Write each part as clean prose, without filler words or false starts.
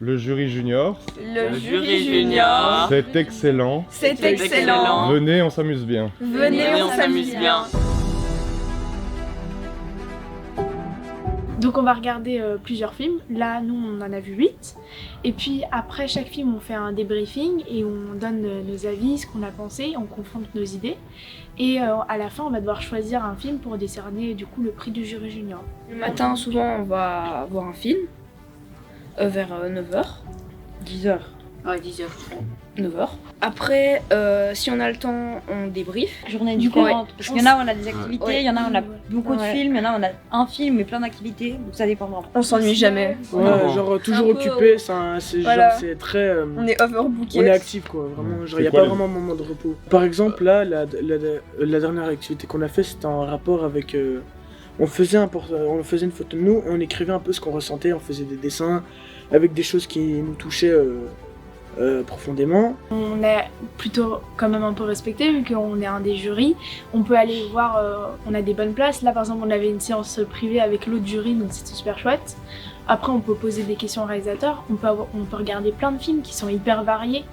Le jury junior, Le jury junior, c'est excellent. c'est excellent. Venez, on s'amuse bien. Venez, on s'amuse bien. Donc on va regarder plusieurs films. Là, nous, on en a vu 8. Et puis après chaque film, on fait un débriefing et on donne nos avis, ce qu'on a pensé, on confronte nos idées. Et à la fin, on va devoir choisir un film pour décerner du coup le prix du jury junior. Le matin, souvent, on va voir un film vers 9h, 10h. Ouais, 10h. 9h. Après, si on a le temps, on débrief. Journée Du coup, différente. Parce qu'il y en a, on a des activités, il y en a, on a beaucoup de Ouais. films, il y en a, on a un film et plein d'activités, donc ça dépend vraiment. On s'ennuie jamais. Ouais, genre toujours un peu- occupé, c'est Voilà. genre c'est très. On est overbooké. On est actif quoi, vraiment. Genre C'est y a quoi pas le- vraiment un moment de repos. Par exemple là, la dernière activité qu'on a fait, c'était en rapport avec. On faisait une photo de nous, et on écrivait un peu ce qu'on ressentait, on faisait des dessins avec des choses qui nous touchaient profondément. On est plutôt quand même un peu respecté vu qu'on est un des jurys. On peut aller voir, on a des bonnes places. Là par exemple on avait une séance privée avec l'autre jury donc c'était super chouette. Après on peut poser des questions au réalisateur, on peut regarder plein de films qui sont hyper variés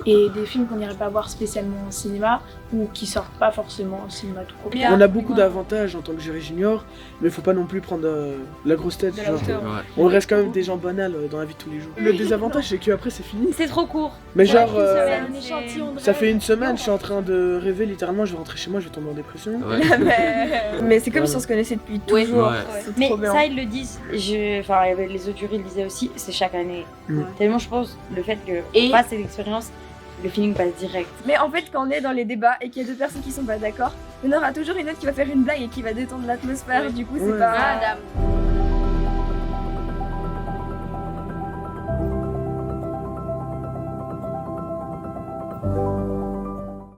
et des films qu'on n'irait pas voir spécialement au cinéma ou qui sortent pas forcément au cinéma tout court. On a beaucoup d'avantages en tant que jury junior, mais faut pas non plus prendre la grosse tête. De la Genre, hauteur. on reste quand même des gens banals dans la vie de tous les jours. Le désavantage c'est qu'après c'est fini. C'est trop court. Mais genre, C'est un échantillon de ça fait rêve. une semaine, je suis en train de rêver littéralement, je vais rentrer chez moi, je vais tomber en dépression. Mais c'est comme si on se connaissait depuis toujours. Ouais. C'est Mais trop bien. ça, ils le disent, enfin, les autres jurys le disaient aussi, c'est chaque année. Mm. Tellement je pense, le fait que Et- on fasse cette expérience, le feeling passe direct. Mais en fait, quand on est dans les débats et qu'il y a deux personnes qui sont pas d'accord, il y en aura toujours une autre qui va faire une blague et qui va détendre l'atmosphère. Ouais. Du coup, Ouais. c'est pas. Madame.